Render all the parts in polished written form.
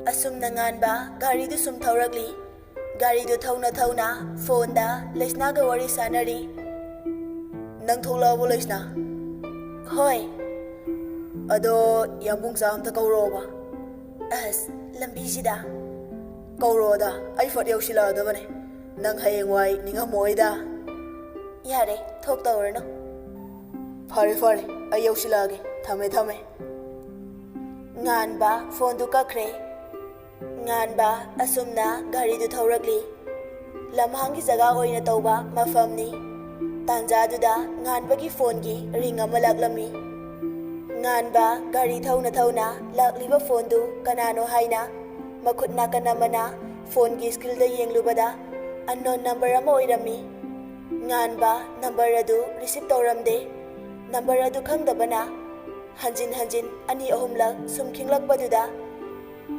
asumna nganba garidu sum thaurakli garidu thauna thauna phone da Leisna ga wari sanari nang tholabo Leisna hoi ado yambung sa amta kauro ba as lambi sida kauro da ai fat yausila da bane nang hayengwai ningamoida yare thok tawrno fare fare ai yausilage thame nganba phone du kakre nganba asumna gari du thaurakli lamhangi jaga oina tawba mafamni tanja duda nganba gi phone gi ring ama laklami nganba gari thauna lakliba phone du kanano haina makhut nakanamana phone gi screen da yenglubada unknown number ama oirami nganba number adu receive tawramde number adu khangdabana hanjin ani ahumlak sum khinglakpaduda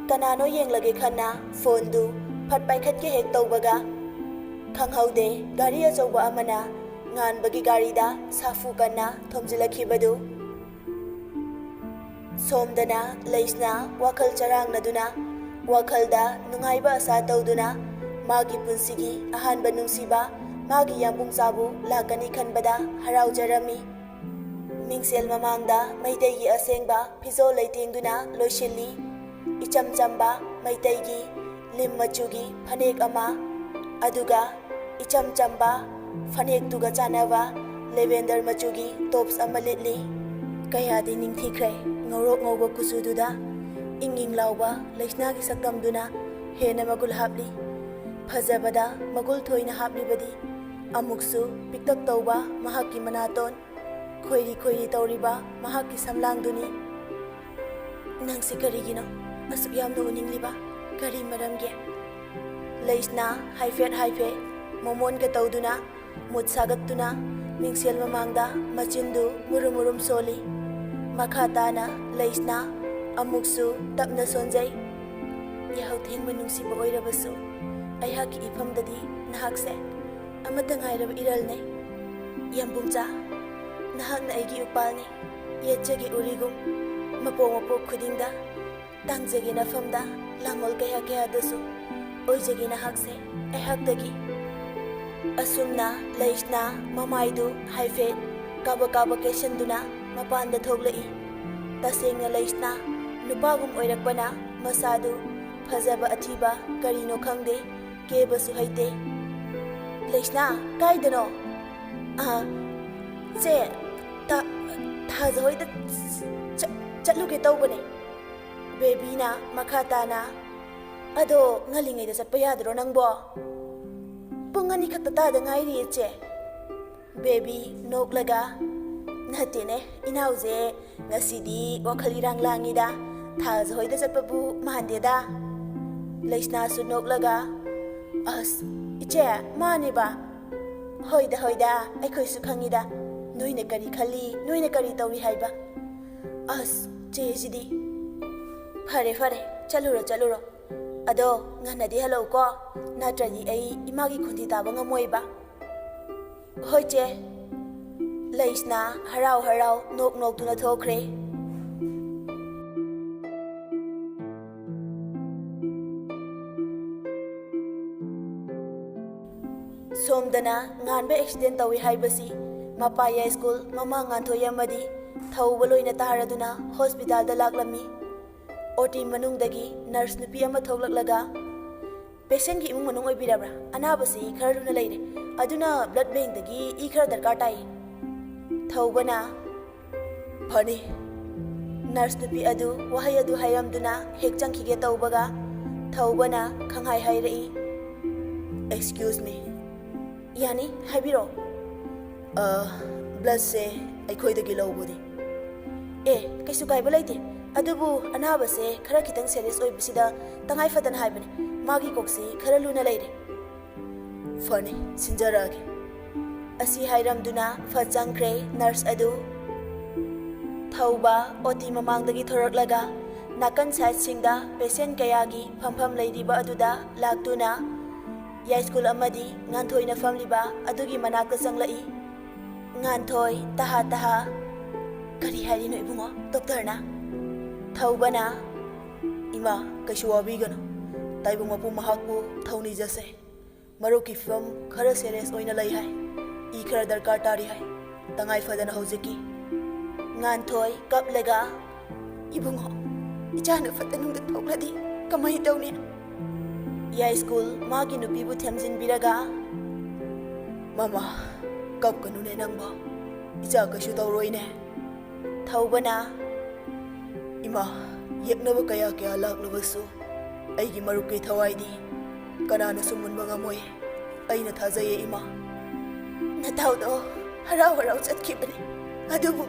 kanano yenglage khana phone du phat paikhat ke hek tawbaga khanghaude gari achauba amana nganbagi gari da safu kana thomjilakhibadu somdana Leisna wakal charangladuna wakhalda nungaiba asa tawduna magi punsigi ahanba nungsiba magi yambung sabu lakani khanbada haraujarami mingsel mamangda maitegi asengba phizo leitengduna loishili icham chamba maitegi lim machugi phanek ama aduga icham chamba phanek tuga chanaba lavender machugi tops ama litli kayadi ningthikre ngorok ngoba kusududa inging lawba Leisna gi sakdamduna hena magul hapli phajabada magul thoina haplibadi amuksu piktak tawba mahakki manaton khoiri tawriba mahakki samlangduni nangsi karigino asuk yamno uningliba kari maramge Leisna haife momon ga tawduna mut sagattuna mingsel mamangda machindu murum soli makhatana Leisna amuksu tapna sonjai yahau thengma nungsiba oirabasu aihaki ifamdadi nahakse amata ngairaba iralne yambungcha nahakna aigi upalni yetjagi urigum mapo khudingda tangjagi nafamda langol kaya dasu oijagi nahakse aihakdagi asumna Leisna mamaidu haifet kaba keshanduna mapanda thoglai tasengna Leisna nupagum oirakpana masadu phajaba athiba karino khangde kebasu haite Leisna kaidano che thajoida chatluge tawbane baby na makhatana ado ngalingai da chatpa yadro nangbo pungani khakta ta da ngairi che baby noklaga natine inauze ngasidi wakhalirang langida thajoida chatpabu mandeda Leisna su noklaga as iche mani ba hoida aikhoi su khangida noina kari khali noina kari tawi haiba as che jidi fare chaluro ado nganadi hello ko natradi ai imagi khundi taba ngamoiba hoi che Leisna harau nok tuna thokre somdana nganbe accident tawi haibasi mapaya school mama nganthoyamadi thauba loina taraduna hospital da laklami oti manungdagi nurse nupi ama thoklaklaga patient gi imung manung oibirabra anabasi kharuna leire aduna blood bank dagi e khar darkar tai thawbana phani nurse nupi adu wahai adu hayamduna hek changkhige tawbaga thawbana khanghai hairei excuse me yani habiro blood se aikhoidagi lawbudi kaisu kaiba laite adubu anabase khara khitang serious oibisida tangai fadan haibani magi kokse khara luna leire fani sinjarage asi hairamduna fajangkre nurse adu thauba oti mamangdagi thoraklaga nakan side singda patient kayagi phampham leiriba aduda laktuna ya school amadi nganthoi na famliba adugi manakta changlai nganthoi taha kari hairino ibungo doctor na thawbana Ima kaisu wabigano taibung mapu mahakpu thauni jase marukki fam khara serious oina lai hai I khara darkar tari hai tangai fadana hojiki ngan thoi kap lega ibungo ichana fatanung da thokladi kamai tawni ya school magi nupi bu thamjin biraga mama kap kanu ne nangba icha kaisu tawroine thawbana ima yeknaba kaya kaya laklubasu aigi marukki thawaidi kanana sumunba ngamoi aina thajaye ima natawdo harau harau chatkibani adubu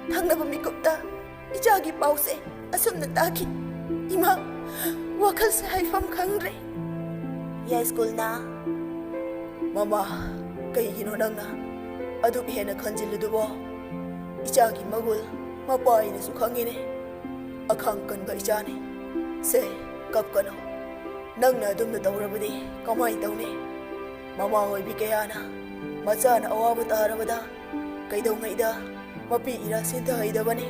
thangnaba mikupta ichagi pause asumna taki ima wakal se haifam khangre ya school na mama kai hino nangna adu hena khanjiludubo ichagi magul mapai na su khangine akhang kan ga ichane se kap kano nangna dumna tawrabadi kamai tawne mama hoi bi kayana machana awaba tarabada kaidau ngaida mapi ira sinta haidabani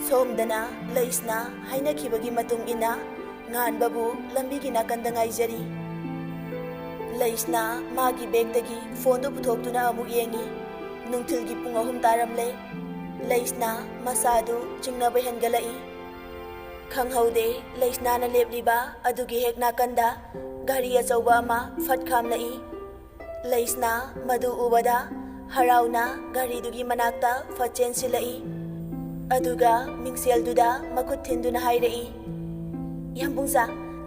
somdana leisna haina khibagi matung ina ngan babu lambi gi nakanda ngaijari leisna magi bag dagi phone do puthokduna amuk yengi nungthil gi pung ahum taramle leisna masadu chingnaba hengalai khanghaude leisna na lepliba adugi hek nakanda gari achauba ama phat khamlai leisna madu ubada harauna gari dugi manakta phachen silai aduga mingsel duda makut thinduna hairai yambungsa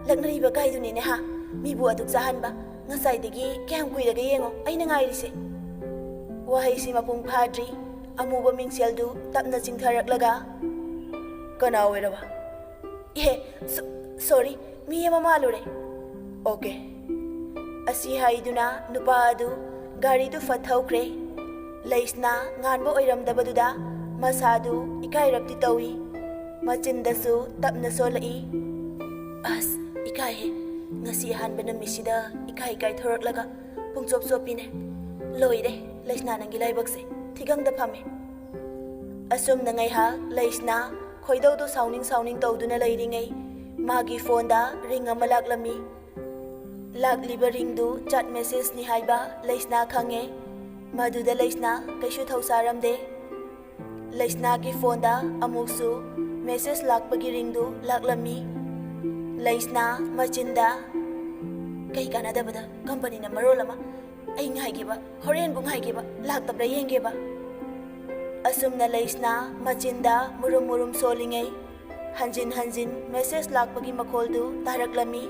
laknariba kaiduni ne ha mibu aduk zahanba ngasai degi kyam kuiraga yengo aina ngairisi wahai si mapung phadri amuba mingsel du tapna chingtharaklaga kana oiraba sorry mi ama malure okay asi haiduna nupa adu gari du fathaukre leisna nganba oiramdabaduda masadu ikairapti tawi machindasu tapna solai as ikai ngasi hanbana misida ikai kai thoraklaga pungchop chopine loire leisna nangi laibakse thigangda phame asum na ngai ha leisna khoidau do sauning tawduna leiringai magi phone da ring ama laklami lakliba ring du chat message ni haiba leisna khange maduda leisna kaisu thausaramde leisna ki phone da amuksu message lakpagi ring du laklami leisna machinda kai kanadabada company na marolama ai ngaigiba horen bung haigiba laktabra yengeba asumna leisna machinda murum solingai hanjin message lakpagi makholdu taraklami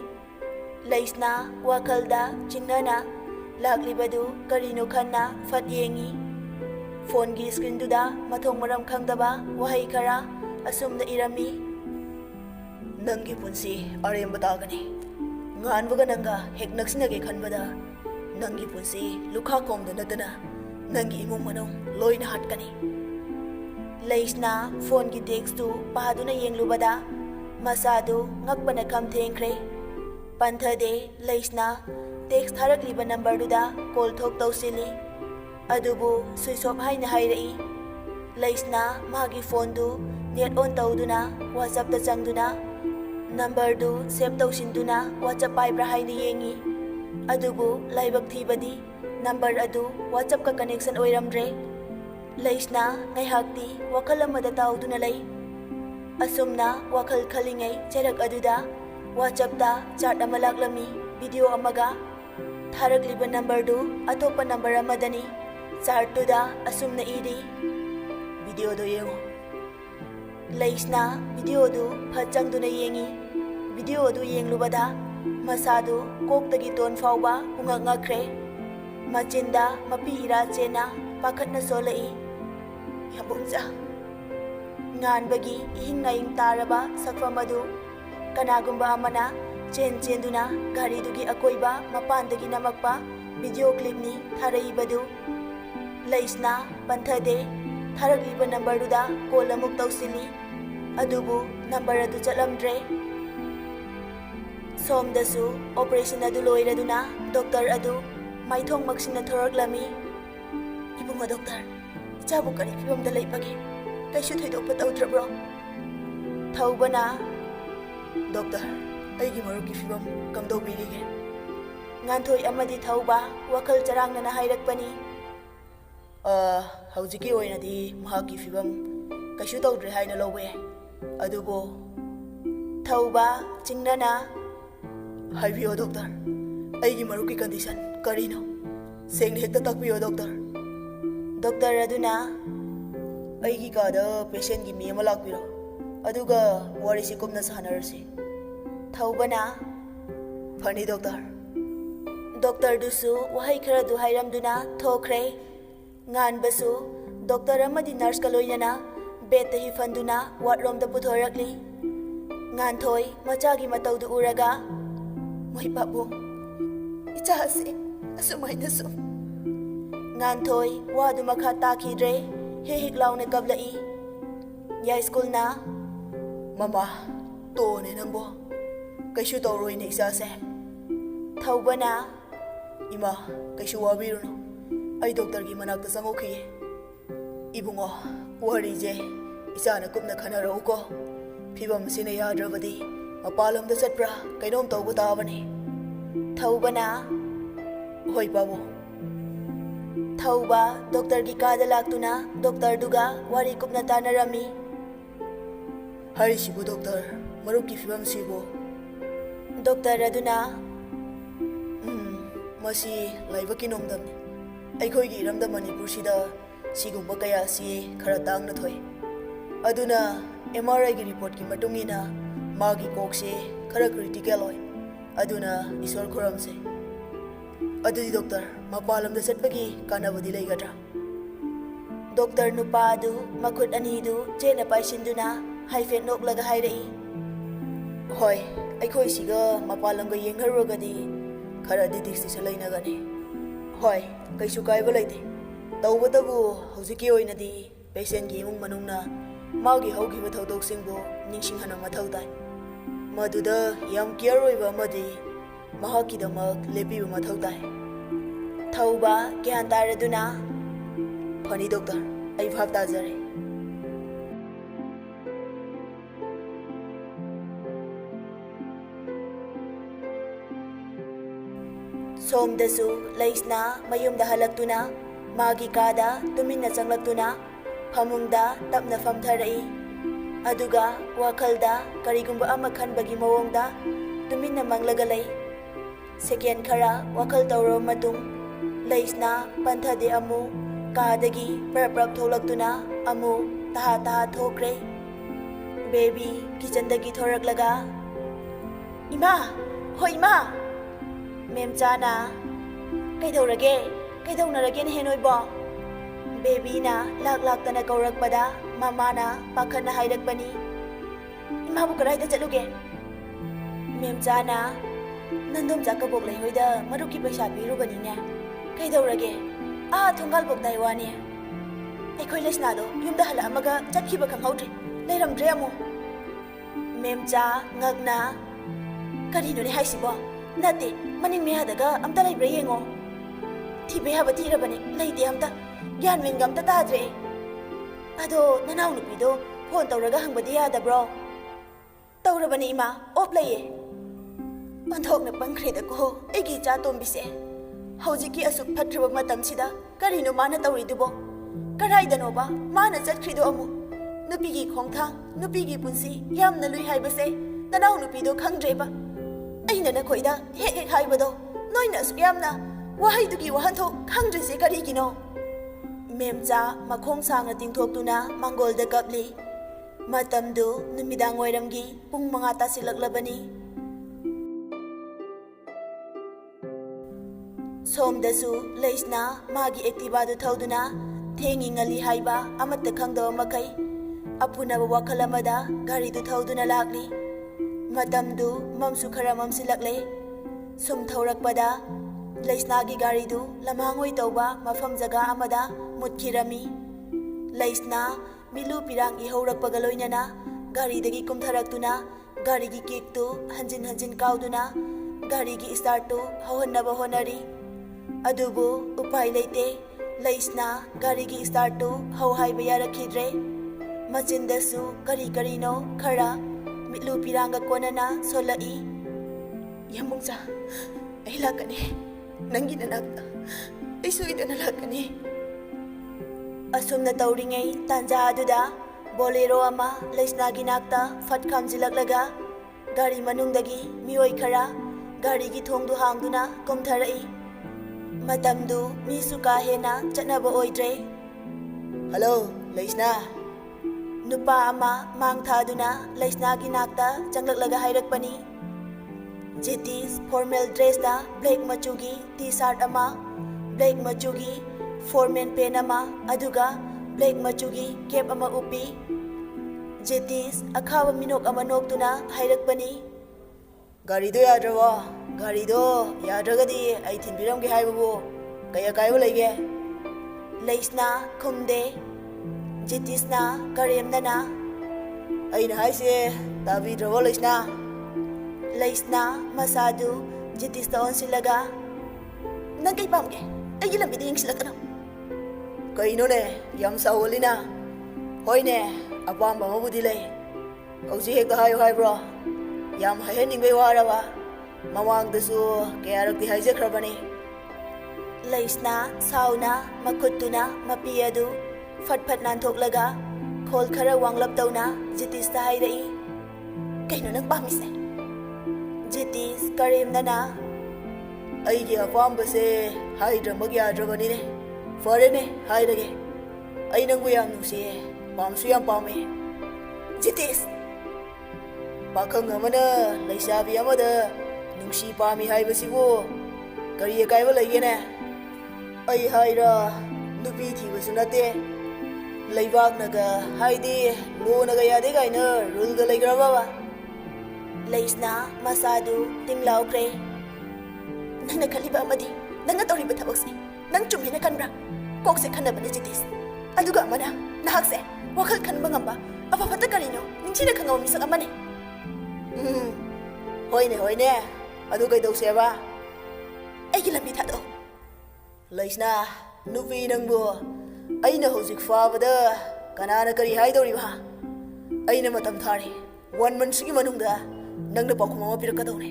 leisna wakalda chingnana laklibadu karino khanna phat yengi phone gi screen duda mathong maram khangdaba wahai khara asumna irami nangi punsi aremba tagani nganbaga nanga hek naksinage khanbada nangi punsi lukha komda natana nangi imung manong loina hatkani leisna phone gi text tu pahaduna yenglubada masadu ngakbana kam thengkhre panthade leisna text tharakliba number duda call thok tausili adubu switch off haina hairai leisna magi phone du net on tawduna whatsapp da changduna number du save tausinduna whatsapp paibra haina yengi adubu laibak thibadi number adu whatsapp ka connection oiramdre leisna ngai hakti wakal amada tawduna lei asumna wakal khalingai cherak aduda whatsapp da chat amalaklami video amaga tharakliba number du atopa number amadani chart tu da asumna iri video do yengo leisna video du phachangduna yengi video du yenglubada masadu koktagi ton fauba ungangakre machinda mapi ira chena pakhatna solai yabungja nganbagi ihingaying taraba sakfamadu kanagumba amana chenduna gari dugi akoiba mapandagi namakpa video clip ni tharaibadu leisna panthade tharagliba number duda call amuk tausili adubu number adu chalamdre somdasu operation adu loiraduna doctor adu maithong maksina thoraklami Ibungo doctor, ichabu kari fibamda leibage. Kaisu thoidokpa tawdrabro? Thaubana, doctor, aigi maruki fibam kamdobirige. Nganthoi amadi thauba wakal charangnana hairakpani. Haujiki oinadi mahaki fibam kaisu tawdre haina lawbe. Adubo thauba chingnana haibiyo doctor. Aigi maruki condition karino. Sengni hekta takbiyo doctor. Doctor aduna aigi kada patient gi mi ama lakpiro. Aduga wari si kumna sahanarasi. Thaubana fani doctor. Doctor dusu wahai khara du hairamduna thokre. Ngan basu doctor amadi nurse ka loinana bed ta hifanduna wardroom da puthorakli. Ngan thoi machagi matau du uraga moi babu ichase asumai nasu. Ngan thoi wadu makha takhidre he hik laune kablai. Ya school na mama to ne nangbo kaisu tawroi ne isase. Thaubana ima kaisu wabiruno. Ai doctor gi manakta sangokhiye. Ibungo wari je isana kupna khanarau ko. Phibam sine yadrabadi mapalam da chatpra kainom tawba tabani. Thaubana hoi babu. Thauba doctor gi kada laktuna doctor duga wari kupna tanarami. Hari sibu doctor marup ki fibam sibu. Doctor aduna masi laiba kinomdamni. Aikoi gi iramda Manipur sida sigumba kaya si khara tangna thoi. Aduna MRI gi report ki matungina magi kokse khara critical oi. Aduna isor khoramse. Adudi doctor mapalam da setpagi kanabadi leigadra. Doctor nupa adu makhut ani du chena paisinduna haifet noklaga hairai. Hoi aikoi siga mapalam ga yengharogadi khara disease salainagani. Hoi kaisu kaiba leite. Tawbatabu hojiki oinadi patient gi imung manungna magi haugiba thodok-singbu ningsinghana mathau tai. Maduda yam care oiba amadi mahakkidamak lepiba mathau tai. Thauba gyan taraduna fani doctor ai bhab tajare. Somdasu laisna mayumda halaktuna magi kada tuminna changlaktuna phamungda tapna famtharai. Aduga wakhalda karigumba ama khanbagi mawongda tuminna manglaga lei. Second khara wakhal tawro matung laisna panthade amu kadagi prap tholaktuna amu taha thokre. Baby kitchendagi thoraklaga ima hoi ima mem chana kaidhaunarage ne henoi bo. Baby na lak tana kaurakpada mama na pakhana hairakpani. Ima bu karai da chaluge. Mem chana nandom jakabok lai hoida maruki paisa pirugani ne. Kaidhaurage thongal bok daiwani. Aikoi lesna do yumda hala amaga chakhiba khanghaudre leiramdre amu. Mem cha ngagna karino ne haisibo. Nate maning mehadaga amta laibre yengo. Thibe haba thirabani leide amta gyan wingam ta tadre. Ado nanaw nupido phone tawraga hangbadi yadabro. Tawrabani ima op laye. Panthokna pangkhre da ko egi cha tombise. Haujiki asuk phatraba matamsida karino mana tawridubo. Karaidanoba mana chatkhrido amu. Nupigi khongthang nupigi punsi yamna lui haibase nanaw nupido khangdreba. Aina na koida hek haibado noina suyamna wahaidugi wahanthok khangdrese karigino. Memcha makhong sangna tingthoktuna mangolda kapli. Matamdu numidang wairamgi pung 5 tasilaklabani. Somdasu laisna magi activa du thauduna thengi ngali haiba amatta khangdawa makai apuna wakal amada gari du thauduna lakli. Matamdu mamsu khara mamsilaklai. Sum thaurakpada laisnagi gari du lamhangoi tauba mafam jaga amada mutkirami. Laisna milu pirang ihaurakpaga loinana gari dagi kumtharaktuna gari gi kick tu hanjin kauduna gari gi start tu hawannaba honari. Adubu upai leite ꯂꯩꯁꯅ ꯒꯥꯔꯤꯒꯤ ꯁ꯭ꯇꯥꯔꯠꯇꯨ ꯍꯧ ꯍꯥꯏꯕ ꯌꯥꯔꯛꯈꯤꯗ꯭ꯔꯦ꯫ ꯃꯆꯤꯟꯗꯁꯨ ꯀꯔꯤ ꯀꯔꯤꯅꯣ ꯈꯔ ꯃꯤꯠꯂꯨ ꯄꯤꯔꯥꯡꯒ ꯀꯣꯟꯅꯅ ꯁꯣꯜꯂꯛꯏ꯫ ꯌꯥꯝꯕꯨꯡꯖꯥ, ꯑꯩ ꯂꯥꯛꯀꯅꯤ ꯅꯪꯒꯤ ꯅꯅꯥꯛꯇ, ꯑꯩ ꯁꯣꯏꯗꯅ ꯂꯥꯛꯀꯅꯤ꯫ ꯑꯁꯨꯝꯅ ꯇꯧꯔꯤꯉꯩ ꯇꯥꯟꯖꯥ ꯑꯗꯨꯗ ꯕꯣꯂꯦꯔꯣ ꯑꯃ ꯂꯩꯁꯅꯥꯒꯤ ꯅꯥꯛꯇ ꯐꯠ ꯈꯥꯝꯖꯤꯜꯂꯛꯂꯒ ꯒꯥꯔꯤ ꯃꯅꯨꯡꯗꯒꯤ ꯃꯤꯑꯣꯏ ꯈꯔ ꯒꯥꯔꯤꯒꯤ ꯊꯣꯡꯗꯨ ꯍꯥꯡꯗꯨꯅ ꯀꯨꯝꯊꯔꯛꯏ꯫ ꯃꯇꯝꯗꯨ ꯃꯤꯁꯨ ꯀꯥ ꯍꯦꯟꯅ ꯆꯠꯅꯕ ꯑꯣꯏꯗ꯭ꯔꯦ꯫ ꯍꯜꯂꯣ ꯂꯩꯁꯅꯥ, ꯅꯨꯄꯥ ꯑꯃ ꯃꯥꯡ ꯊꯥꯗꯨꯅ ꯂꯩꯁꯅꯥꯒꯤ ꯅꯥꯛꯇ ꯆꯪꯂꯛꯂꯒ ꯍꯥꯏꯔꯛꯄꯅꯤ꯫ ꯖꯦꯇꯤꯁ ꯐꯣꯔꯃꯦꯜ ꯗ꯭ꯔꯦꯁꯇ ꯕ꯭ꯂꯦꯛ ꯃꯆꯨꯒꯤ ꯇꯤ ꯁꯥꯔꯠ ꯑꯃ, ꯕ꯭ꯂꯦꯛ ꯃꯆꯨꯒꯤ ꯐꯣꯔꯃꯦꯟ ꯄꯦꯟ ꯑꯃ, ꯑꯗꯨꯒ ꯕ꯭ꯂꯦꯛ ꯃꯆꯨꯒꯤ ꯀꯦꯞ ꯑꯃ ꯎꯞꯄꯤ꯫ ꯖꯦꯇꯤꯁ ꯑꯈꯥꯕ ꯃꯤꯅꯣꯛ ꯑꯃ ꯅꯣꯛꯇꯨꯅ ꯍꯥꯏꯔꯛꯄꯅꯤ꯫ ꯒꯥꯔꯤꯗꯣ ꯌꯥꯗ꯭ꯔꯕꯣ? ꯒꯥꯔꯤꯗꯣ ꯌꯥꯗ꯭ꯔꯒꯗꯤ ꯑꯩ ꯊꯤꯟꯕꯤꯔꯝꯒꯦ ꯍꯥꯏꯕꯕꯨ ꯀꯩ ꯑꯀꯥꯏꯕ ꯂꯩꯒꯦ? ꯂꯩꯁꯅꯥ ꯈꯨꯝꯗꯦ꯫ ꯖꯦꯇꯤꯁꯅ ꯀꯔꯦꯝꯅꯅ, ꯑꯩꯅ ꯍꯥꯏꯁꯦ ꯇꯥꯕꯤꯗ꯭ꯔꯕꯣ ꯂꯩꯁꯅꯥ? ꯂꯩꯁꯅꯥ ꯃꯁꯥꯗꯨ ꯖꯦꯇꯤꯁꯇ ꯑꯣꯟꯁꯤꯜꯂꯒ, ꯅꯪ ꯀꯩ ꯄꯥꯝꯒꯦ? ꯑꯩꯒꯤ ꯂꯝꯕꯤꯗ ꯌꯦꯡꯁꯤꯜꯂꯛꯀꯅꯣ꯫ ꯀꯩꯅꯣꯅꯦ ꯌꯥꯝ ꯁꯥꯎꯒꯜꯂꯤꯅ? ꯍꯣꯏꯅꯦ, ꯑꯄꯥꯝꯕ ꯑꯃꯕꯨꯗꯤ ꯂꯩ, ꯍꯧꯖꯤꯛ ꯍꯦꯛꯇ ꯍꯥꯏꯌꯨ ꯍꯥꯏꯕ꯭ꯔో? ꯌꯥꯝ ꯍꯥꯏꯍꯟꯅꯤꯡꯕꯩ ꯋꯥꯔꯕ? ꯃꯃꯥꯡꯗꯁꯨ ꯀꯌꯥꯔꯛꯇꯤ ꯍꯥꯏꯖꯈ꯭ꯔꯕꯅꯤ꯫ ꯂꯩꯁꯅꯥ ꯁꯥꯎꯅ ꯃꯈꯨꯠꯇꯨꯅ ꯃꯄꯤ ꯑꯗꯨ ꯐꯠ ꯐꯠ ꯅꯥꯟꯊꯣꯛꯂꯒ ꯈꯣꯜ ꯈꯔ ꯋꯥꯡꯂꯞ ꯇꯧꯅ ꯖꯦꯇꯤꯁꯇ ꯍꯥꯏꯔꯛꯏ꯫ ꯀꯩꯅꯣ ꯅꯪ ꯄꯥꯝꯃꯤꯁꯦ? ꯖꯦꯇꯤꯁ ꯀꯔꯦꯝꯅꯅ, ꯑꯩꯒꯤ ꯑꯄꯥꯝꯕꯁꯦ ꯍꯥꯏꯗ꯭ꯔꯃꯛ ꯌꯥꯗ꯭ꯔꯕꯅꯤꯅꯦ꯫ ꯐꯔꯦꯅꯦ ꯍꯥꯏꯔꯒꯦ, ꯑꯩ ꯅꯪꯕꯨ ꯌꯥꯝ ꯅꯨꯡꯁꯤꯌꯦ, ꯄꯥꯝꯁꯨ ꯌꯥꯝ ꯄꯥꯝꯃꯦ꯫ ꯖꯦꯇꯤꯁ! ꯄꯥꯈꯪ ꯑꯃꯅ ꯂꯩꯁꯥꯕꯤ ꯑꯃꯗ ꯅꯨꯡꯁꯤ ꯄꯥꯝꯃꯤ ꯍꯥꯏꯕꯁꯤꯕꯨ ꯀꯔꯤ ꯑꯀꯥꯏꯕ ꯂꯩꯒꯦꯅꯦ? ꯑꯩ ꯍꯥꯏꯔ ꯅꯨꯄꯤ ꯊꯤꯕꯁꯨ ꯅꯠꯇꯦ, ꯂꯩꯕꯥꯛꯅꯒ ꯍꯥꯏꯗꯤ ꯂꯣꯅꯒ ꯌꯥꯗꯦ ꯀꯥꯏꯅ ꯔꯨꯜꯒ ꯂꯩꯈ꯭ꯔꯕꯕ? ꯂꯩꯁꯅꯥ ꯃꯁꯥꯗꯨ ꯇꯤꯡꯂꯥꯎꯈ꯭ꯔꯦ꯫ ꯅꯪꯅ ꯈꯜꯂꯤꯕ ꯑꯃꯗꯤ ꯅꯪꯅ ꯇꯧꯔꯤꯕ ꯊꯕꯛꯁꯦ ꯅꯪ ꯆꯨꯝꯃꯦꯅ ꯈꯟꯕ꯭ꯔꯥ? ꯀꯣꯛꯁꯦ ꯈꯟꯅꯕꯅꯦ ꯖꯦꯇꯤꯁ, ꯑꯗꯨꯒ ꯑꯃꯅ ꯅꯍꯥꯛꯁꯦ ꯋꯥꯈꯜ ꯈꯟꯕ ꯉꯝꯕ ꯑꯐ ꯐꯠꯇ ꯀꯔꯤꯅꯣ ꯅꯤꯡꯊꯤꯅ ꯈꯪꯉꯕ ꯃꯤꯁꯛ ꯑꯃꯅꯤ꯫ ꯍꯣꯏꯅꯦ ꯍꯣꯏꯅꯦ, ꯑꯗꯨ ꯀꯩꯗꯧꯁꯦꯕ? ꯑꯩꯒꯤ ꯂꯝꯕꯤ ꯊꯥꯗꯣꯛꯑꯣ꯫ ꯂꯩꯁꯅꯥ, ꯅꯨꯄꯤ ꯅꯪꯕꯨ ꯑꯩꯅ ꯍꯧꯖꯤꯛ ꯐꯥꯕꯗ ꯀꯅꯥꯅ ꯀꯔꯤ ꯍꯥꯏꯗꯧꯔꯤꯕ? ꯑꯩꯅ ꯃꯇꯝ ꯊꯥꯔꯤ, 1 ꯃꯟꯠꯁꯤꯒꯤ ꯃꯅꯨꯡꯗ ꯅꯪꯅ ꯄꯥꯎꯈꯨꯝ ꯑꯃ ꯄꯤꯔꯛꯀꯗꯧꯅꯦ꯫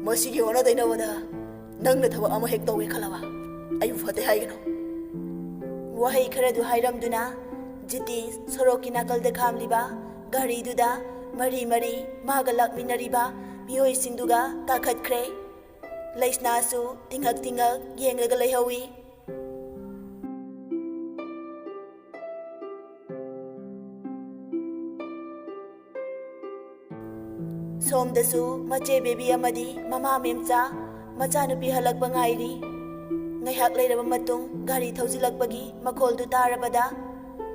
ꯃꯁꯤꯒꯤ ꯑꯣꯟꯅ ꯇꯩꯅꯕꯗ ꯅꯪꯅ ꯊꯕꯛ ꯑꯃ ꯍꯦꯛ ꯇꯧꯒꯦ ꯈꯜꯂꯕ ꯑꯩꯕꯨ ꯐꯠꯇꯦ ꯍꯥꯏꯒꯅꯨ꯫ ꯋꯥꯍꯩ ꯈꯔꯗꯨ ꯍꯥꯏꯔꯝꯗꯨꯅ ꯖꯦꯇꯤꯁ ꯁꯣꯔꯣꯛꯀꯤ ꯅꯥꯀꯜꯗ ꯈꯥꯝꯂꯤꯕ ꯒꯥꯔꯤꯗꯨꯗ ꯃꯔꯤ ꯃꯔꯤ ꯃꯥꯒ ꯂꯥꯛꯃꯤꯟꯅꯔꯤꯕ ꯃꯤꯑꯣꯏꯁꯤꯡꯗꯨꯒ ꯀꯥꯈꯠꯈ꯭ꯔꯦ꯫ ꯂꯩꯁꯅꯥꯁꯨ ꯇꯤꯡꯍꯛ ꯇꯤꯡꯍꯛ ꯌꯦꯡꯂꯒ ꯂꯩꯍꯧꯏ꯫ ꯁꯣꯝꯗꯁꯨ ꯃꯆꯦ ꯕꯦꯕꯤ ꯑꯃꯗꯤ ꯃꯃꯥ ꯃꯦꯝꯆꯥ ꯃꯆꯥꯅꯨꯄꯤ ꯍꯜꯂꯛꯄ ꯉꯥꯏꯔꯤ꯫ ꯉꯥꯏꯍꯥꯛ ꯂꯩꯔꯕ ꯃꯇꯨꯡ ꯒꯥꯔꯤ ꯊꯧꯖꯤꯜꯂꯛꯄꯒꯤ ꯃꯈꯣꯜꯗꯨ ꯇꯥꯔꯕꯗ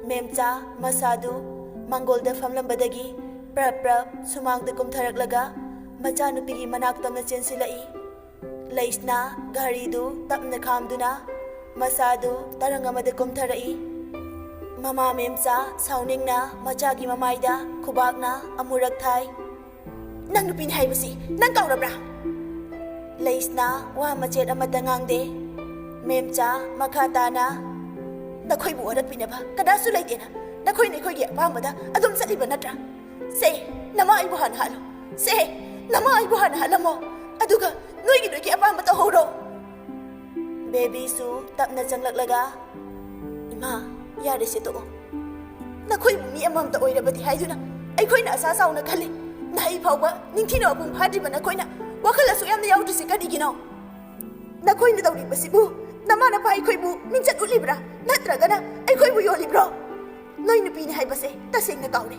ꯃꯦꯝꯆꯥ ꯃꯁꯥꯗꯨ ꯃꯥꯡꯒꯣꯜꯗ ꯐꯝꯂꯝꯕꯗꯒꯤ ꯄ꯭ꯔꯞ ꯄ꯭ꯔꯞ ꯁꯨꯃꯥꯡꯗ ꯀꯨꯝꯊꯔꯛꯂꯒ ꯃꯆꯥꯅꯨꯄꯤꯒꯤ ꯃꯅꯥꯛꯇꯝꯅ ꯆꯦꯟꯁꯤꯜꯂꯛꯏ꯫ ꯂꯩꯁꯅꯥ ꯒꯥꯔꯤꯗꯨ ꯇꯞꯅ ꯈꯥꯝꯗꯨꯅ ꯃꯁꯥꯗꯨ ꯇꯔꯪ ꯑꯃꯗ ꯀꯨꯝꯊꯔꯛꯏ꯫ ꯃꯃꯥ ꯃꯦꯝꯆꯥ ꯁꯥꯎꯅꯤꯡꯅ ꯃꯆꯥꯒꯤ ꯃꯃꯥꯏꯗ ꯈꯨꯕꯥꯛꯅ ꯑꯃꯨꯔꯛ ꯊꯥꯏ꯫ ꯅꯪ ꯅꯨꯄꯤꯅꯤ ꯍꯥꯏꯕꯁꯤ ꯅꯪ ꯀꯥꯎꯔꯕ꯭ꯔꯥ? ꯂꯩꯁꯅꯥ ꯋꯥ ꯃꯆꯦꯠ ꯑꯃꯠꯇ ꯉꯥꯡꯗꯦ꯫ ꯃꯦꯝꯆꯥ ꯃꯈꯥ ꯇꯥꯅ, ꯅꯈꯣꯏꯕꯨ ꯑꯣꯠꯄꯤꯅꯕ ꯀꯅꯥꯁꯨ ꯂꯩꯇꯦꯅ ꯅꯈꯣꯏꯅ ꯑꯩꯈꯣꯏꯒꯤ ꯑꯄꯥꯝꯕꯗ ꯑꯗꯨꯝ ꯆꯠꯂꯤꯕ ꯅꯠꯇ꯭ꯔꯥ? ꯁꯦ ꯅꯃꯥ ꯑꯩꯕꯨ ꯍꯥꯟꯅ ꯍꯥꯠꯂꯣ, ꯁꯦ ꯅꯃꯥ ꯑꯩꯕꯨ ꯍꯥꯟꯅ ꯍꯥꯠꯂꯝꯃꯣ, ꯑꯗꯨꯒ ꯅꯣꯏꯒꯤ ꯑꯄꯥꯝꯕ ꯇꯧꯍꯧꯔꯣ꯫ ꯕꯦꯕꯤꯁꯨ ꯇꯞꯅ ꯆꯪꯂꯛꯂꯒ, ꯏꯃꯥ ꯌꯥꯔꯦꯁꯦ ꯇꯣꯛꯑꯣ, ꯅꯈꯣꯏꯕꯨ ꯃꯤ ꯑꯃꯃꯝꯇ ꯑꯣꯏꯔꯕꯗꯤ ꯍꯥꯏꯗꯨꯅ ꯑꯩꯈꯣꯏꯅ ꯑꯁꯥ ꯆꯥꯎꯅ ꯈꯜꯂꯤ, ꯅꯍꯩ ꯐꯥꯎꯕ ꯅꯤꯡꯊꯤꯅ ꯃꯄꯨꯡ ꯐꯥꯗ꯭ꯔꯤꯕ ꯅꯈꯣꯏꯅ ꯋꯥꯈꯜ ꯑꯁꯨꯛ ꯌꯥꯝꯅ ꯌꯥꯎꯗ꯭ꯔꯤꯁꯤ ꯀꯔꯤꯒꯤꯅꯣ? ꯅꯈꯣꯏꯅ ꯇꯧꯔꯤꯕꯁꯤꯕꯨ ꯅꯃꯥ ꯅꯄꯥ ꯑꯩꯈꯣꯏꯕꯨ ꯃꯤꯡꯆꯠ ꯎꯠꯂꯤꯕ꯭ꯔꯥ ꯅꯠꯇ꯭ꯔꯒꯅ ꯑꯩꯈꯣꯏꯕꯨ ꯌꯣꯜꯂꯤꯕ꯭ꯔꯣ? ꯅꯣꯏ ꯅꯨꯄꯤꯅꯤ ꯍꯥꯏꯕꯁꯦ ꯇꯁꯦꯡꯅ ꯀꯥꯎꯔꯦ꯫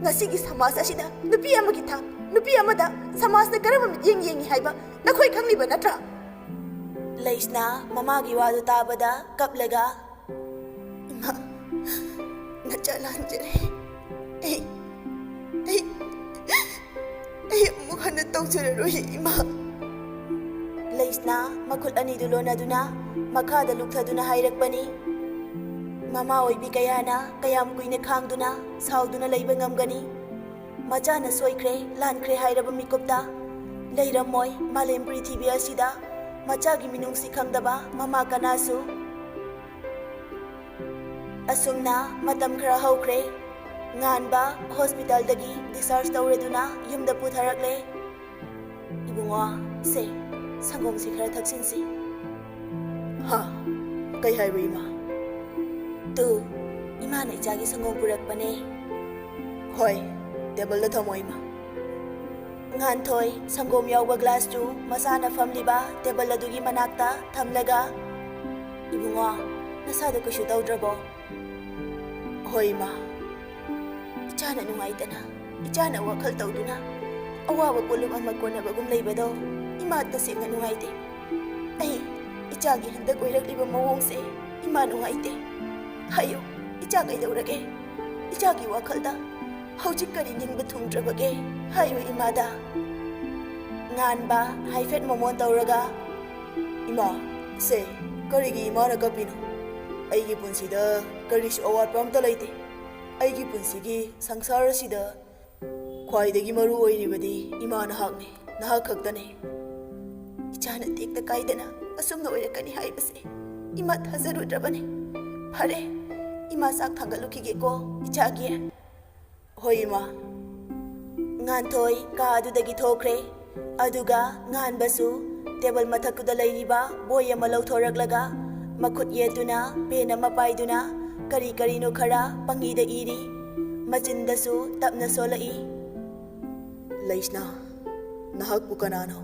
ꯉꯁꯤꯒꯤ ꯁꯃꯥꯖ ꯑꯁꯤꯗ ꯅꯨꯄꯤ ꯑꯃꯒꯤ ꯊꯥꯛ, ꯅꯨꯄꯤ ꯑꯃꯗ ꯁꯃꯥꯖꯅ ꯀꯔꯝꯕ ꯃꯤꯠꯌꯦꯡ ꯌꯦꯡꯉꯤ ꯍꯥꯏꯕ ꯅꯈꯣꯏ ꯈꯪꯂꯤꯕ ꯅꯠꯇ꯭ꯔꯥ? ꯂꯩꯁꯅꯥ ꯃꯃꯥꯒꯤ ꯋꯥꯗꯨ ꯇꯥꯕꯗ ꯀꯞꯂꯒ, ꯏꯃꯥ ꯅꯆꯥ ꯂꯥꯟꯖꯔꯦ, ꯑꯩ ꯑꯃꯨꯛ ꯍꯟꯅ ꯇꯧꯖꯔꯔꯣꯏ ꯏꯃꯥ꯫ ꯂꯩꯁꯅꯥ ꯃꯈꯨꯠ ꯑꯅꯤꯗꯨ ꯂꯣꯟꯅꯗꯨꯅ ꯃꯈꯥꯗ ꯂꯨꯛꯊꯗꯨꯅ ꯍꯥꯏꯔꯛꯄꯅꯤ꯫ ꯃꯃꯥ ꯑꯣꯏꯕꯤ ꯀꯌꯥꯅ ꯀꯌꯥꯝ ꯀꯨꯏꯅ ꯈꯥꯡꯗꯨꯅ ꯁꯥꯎꯗꯨꯅ ꯂꯩꯕ ꯉꯝꯒꯅꯤ? ꯃꯆꯥꯅ ꯁꯣꯏꯈ꯭ꯔꯦ ꯂꯥꯟꯈ꯭ꯔꯦ ꯍꯥꯏꯔꯕ ꯃꯤꯀꯨꯞꯇ ꯂꯩꯔꯝꯃꯣꯏ ꯃꯥꯂꯦꯝ ꯄ꯭ꯔꯤꯊꯤꯕꯤ ꯑꯁꯤꯗ ꯃꯆꯥꯒꯤ ꯃꯤꯅꯨꯡꯁꯤ ꯈꯪꯗꯕ ꯃꯃꯥ ꯀꯅꯥꯁꯨ꯫ ꯑꯁꯨꯝꯅ ꯃꯇꯝ ꯈꯔ ꯍꯧꯈ꯭ꯔꯦ. ꯉꯥꯟꯕ ꯍꯣꯁꯄꯤꯇꯥꯜꯗꯒꯤ ꯗꯤꯁꯆꯥꯔꯖ ꯇꯧꯔꯗꯨꯅ ꯌꯨꯝꯗ ꯄꯨꯊꯔꯛꯂꯦ. ꯏꯕꯨꯡꯉꯣ, ꯁꯦ ꯁꯪꯒꯣꯝꯁꯤ ꯈꯔ ꯊꯛꯆꯤꯟꯁꯤ. ꯍꯥ, ꯀꯩ ꯍꯥꯏꯕ ꯏꯃꯥ? ꯇꯨ, ꯏꯃꯥꯅ ꯏꯆꯥꯒꯤ ꯁꯪꯒꯣꯝ ꯄꯨꯔꯛꯄꯅꯦ. ꯍꯣꯏ, ꯇꯦꯕꯜꯗ ꯊꯝꯃꯣ ꯏꯃꯥ. ꯉꯥꯟꯊꯣꯏ ꯁꯪꯒꯣꯝ ꯌꯥꯎꯕ ꯒ꯭ꯂꯥꯁꯇꯨ ꯃꯆꯥꯅ ꯐꯝꯂꯤꯕ ꯇꯦꯕꯜ ꯑꯗꯨꯒꯤ ꯃꯅꯥꯛꯇ ꯊꯝꯂꯒ, ꯏꯕꯨꯡꯉꯣ, ꯅꯁꯥꯗꯣ ꯀꯩꯁꯨ ꯇꯧꯗ꯭ꯔꯕꯣ? ꯍꯣꯏ ꯏꯃꯥ. ꯏꯆꯥꯅ ꯅꯨꯡꯉꯥꯏꯇꯅ, ꯏꯆꯥꯅ ꯋꯥꯈꯜ ꯇꯧꯗꯨꯅ ꯑꯋꯥꯕ ꯄꯣꯠꯂꯨꯝ ꯑꯃ ꯀꯣꯟꯅꯕꯒꯨꯝ ꯂꯩꯕꯗꯣ ꯏꯃꯥ ꯇꯁꯦꯡꯅ ꯅꯨꯡꯉꯥꯏꯇꯦ. ꯑꯩ ꯏꯆꯥꯒꯤ ꯍꯟꯗꯛ ꯑꯣꯏꯔꯛꯂꯤꯕ ꯃꯑꯣꯡꯁꯦ ꯏꯃꯥ ꯅꯨꯡꯉꯥꯏꯇꯦ. ꯍꯥꯏꯌꯨ, ꯏꯆꯥ ꯀꯩꯗꯧꯔꯒꯦ? ꯏꯆꯥꯒꯤ ꯋꯥꯈꯜꯗ ꯍꯧꯖꯤꯛ ꯀꯔꯤ ꯅꯤꯡꯕ ꯊꯨꯡꯗ꯭ꯔꯕꯒꯦ? ꯍꯥꯏꯌꯨ ꯏꯃꯥꯗ. ꯉꯥꯟꯕ ꯍꯥꯏꯐꯦꯠ ꯃꯣꯃꯣꯟ ꯇꯧꯔꯒ, ꯏꯃꯥ, ꯁꯦ ꯀꯔꯤꯒꯤ ꯏꯃꯥꯅ ꯀꯞꯄꯤꯅꯣ? ꯑꯩꯒꯤ ꯄꯨꯟꯁꯤꯗ ꯀꯔꯤꯁꯨ ꯑꯋꯥꯠꯄ ꯑꯝꯇ ꯂꯩꯇꯦ. ꯑꯩꯒꯤ ꯄꯨꯟꯁꯤꯒꯤ ꯁꯪꯁꯥꯔ ꯑꯁꯤꯗ ꯈ꯭ꯋꯥꯏꯗꯒꯤ ꯃꯔꯨ ꯑꯣꯏꯔꯤꯕꯗꯤ ꯏꯃꯥ ꯅꯍꯥꯛꯅꯤ, ꯅꯍꯥꯛ ꯈꯛꯇꯅꯤ. ꯏꯆꯥꯅ ꯇꯦꯛꯇ ꯀꯥꯏꯗꯅ ꯑꯁꯨꯝꯅ ꯑꯣꯏꯔꯛꯀꯅꯤ ꯍꯥꯏꯕꯁꯦ ꯏꯃꯥ ꯊꯥꯖꯔꯨꯗ꯭ꯔꯕꯅꯤ. ꯐꯔꯦ, ꯏꯃꯥ ꯆꯥꯛ ꯊꯥꯡꯒꯠꯂꯨꯈꯤꯒꯦꯀꯣ ꯏꯆꯥꯒꯤ. ꯍꯣꯏ ꯏꯃꯥ. ꯉꯥꯟꯊꯣꯏ ꯀꯥ ꯑꯗꯨꯗꯒꯤ ꯊꯣꯛꯈ꯭ꯔꯦ. ꯑꯗꯨꯒ ꯉꯥꯟꯕꯁꯨ ꯇꯦꯕꯜ ꯃꯊꯛꯇꯨꯗ ꯂꯩꯔꯤꯕ ꯕꯣꯏ ꯑꯃ ꯂꯧꯊꯣꯔꯛꯂꯒ ꯃꯈꯨꯠ ꯌꯦꯠꯇꯨꯅ ꯄꯦꯟ ꯑꯃ ꯄꯥꯏꯗꯨꯅ ꯀꯔꯤ ꯀꯔꯤꯅꯣ ꯈꯔ ꯄꯪꯏꯗ ꯏꯔꯤ. ꯃꯆꯤꯟꯗꯁꯨ ꯇꯞꯅ ꯁꯣꯜꯂꯛꯏ. ꯂꯩꯁꯅꯥ, ꯅꯍꯥꯛꯄꯨ ꯀꯅꯥꯅꯣ?